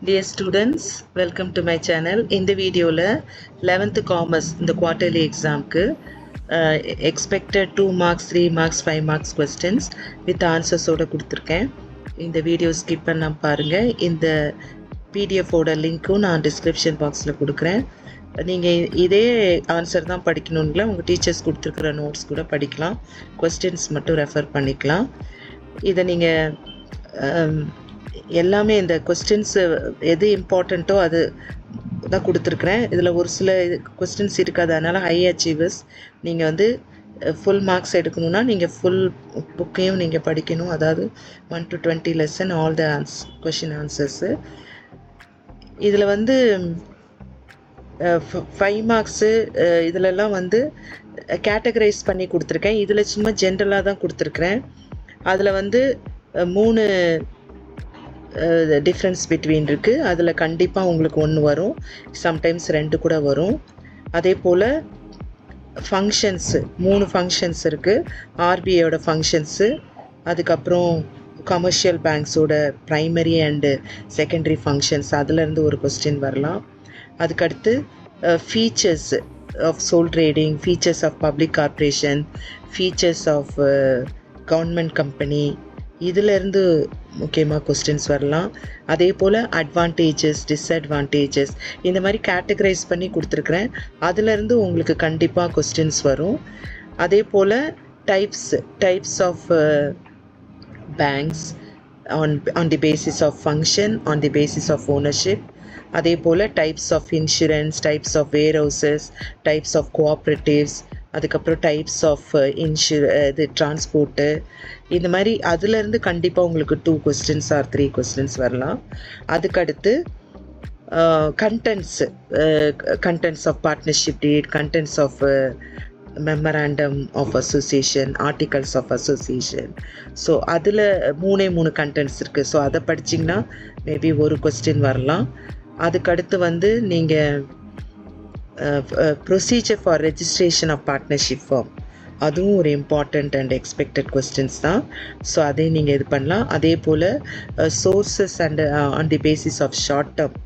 Dear students, welcome to my channel. இந்த வீடியோவில் 11th commerce இந்த குவார்ட்டர்லி எக்ஸாம்க்கு expected 2 marks, 3 marks, 5 marks questions with answersோட கொடுத்துருக்கேன். இந்த வீடியோ ஸ்கிப் பண்ணாம பாருங்கள். இந்த பிடிஎஃபோட லிங்க்கும் நான் டிஸ்கிரிப்ஷன் பாக்ஸில் கொடுக்குறேன். நீங்கள் இதே ஆன்சர் தான் படிக்கணும்ல, உங்கள் டீச்சர்ஸ் கொடுத்துருக்குற நோட்ஸ் கூட படிக்கலாம், கொஸ்டின்ஸ் மட்டும் ரெஃபர் பண்ணிக்கலாம். இதை நீங்கள் எல்லாமே இந்த கொஸ்டின்ஸு எது இம்பார்ட்டண்ட்டோ அது தான் கொடுத்துருக்குறேன். இதில் ஒரு சில கொஸ்டின்ஸ் இருக்காது, அதனால் ஹை அச்சீவர்ஸ் நீங்கள் வந்து ஃபுல் மார்க்ஸ் எடுக்கணுன்னா நீங்கள் ஃபுல் புக்கையும் நீங்கள் படிக்கணும். அதாவது 1 to 20 lesson all the question answers. இதில் வந்து 5 மார்க்ஸு இதிலெல்லாம் வந்து கேட்டகரைஸ் பண்ணி கொடுத்துருக்கேன். இதில் சும்மா ஜென்ரலாக தான் கொடுத்துருக்குறேன். அதில் வந்து 3 டிஃப்ரென்ஸ் பிட்வீன் இருக்குது. அதில் கண்டிப்பாக உங்களுக்கு 1 வரும், சம்டைம்ஸ் 2 கூட வரும். அதே போல் ஃபங்க்ஷன்ஸு 3 ஃபங்க்ஷன்ஸ் இருக்குது. ஆர்பிஐயோட ஃபங்க்ஷன்ஸு, அதுக்கப்புறம் கமர்ஷியல் பேங்க்ஸோட ப்ரைமரி அண்டு செகண்டரி ஃபங்க்ஷன்ஸ், அதுலேருந்து ஒரு கொஸ்டின் வரலாம். அதுக்கடுத்து features of sole trading, features of public corporation, features of government company, இதிலேருந்து முக்கியமாக கொஸ்டின்ஸ் வரலாம். அதே போல் அட்வான்டேஜஸ், டிஸ்அட்வான்டேஜஸ், இந்த மாதிரி கேட்டகரைஸ் பண்ணி கொடுத்துருக்குறேன். அதிலேருந்து உங்களுக்கு கண்டிப்பாக கொஸ்டின்ஸ் வரும். அதே போல் types of banks on the basis of function, on the basis of ownership. அதே போல் types of insurance, types of warehouses, types of cooperatives, அதுக்கப்புறம் டைப்ஸ் ஆஃப் இது டிரான்ஸ்போர்ட்டு, இந்த மாதிரி அதுலேருந்து கண்டிப்பாக உங்களுக்கு 2 கொஸ்டின்ஸ் ஆர் 3 கொஸ்டின்ஸ் வரலாம். அதுக்கடுத்து contents of partnership deed, contents of memorandum of association, articles of association. So அதில் 3 கண்டென்ட்ஸ் இருக்குது. ஸோ அதை படிச்சிங்கன்னா மேபி ஒரு கொஸ்டின் வரலாம். அதுக்கடுத்து வந்து நீங்கள் procedure for registration of partnership firm, அதுவும் ஒரு இம்பார்ட்டண்ட் அண்ட் எக்ஸ்பெக்டட் கொஸ்டின்ஸ் தான். ஸோ அதையும் நீங்கள் இது பண்ணலாம். அதே போல் sources and on the basis of short term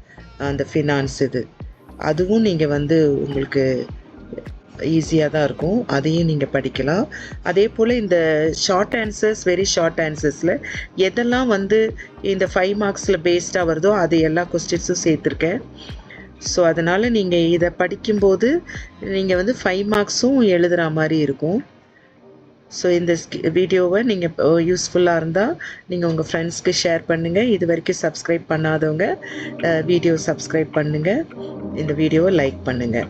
அந்த ஃபினான்ஸ், அதுவும் நீங்கள் வந்து உங்களுக்கு ஈஸியாக தான் இருக்கும், அதையும் நீங்கள் படிக்கலாம். அதே போல் இந்த ஷார்ட் ஆன்சர்ஸ், வெரி ஷார்ட் ஆன்சர்ஸில் எதெல்லாம் வந்து இந்த 5 மார்க்ஸில் பேஸ்டாக வருதோ அது எல்லா கொஸ்டின்ஸும் சேர்த்துருக்கேன். ஸோ அதனால் நீங்கள் இதை படிக்கும்போது நீங்கள் வந்து 5 மார்க்ஸும் எழுதுகிற மாதிரி இருக்கும். ஸோ இந்த வீடியோவை நீங்கள் யூஸ்ஃபுல்லாக இருந்தால் நீங்கள் உங்கள் ஃப்ரெண்ட்ஸ்க்கு ஷேர் பண்ணுங்கள். இது வரைக்கும் சப்ஸ்கிரைப் பண்ணாதவங்க வீடியோ சப்ஸ்கிரைப் பண்ணுங்கள், இந்த வீடியோவை லைக் பண்ணுங்கள்.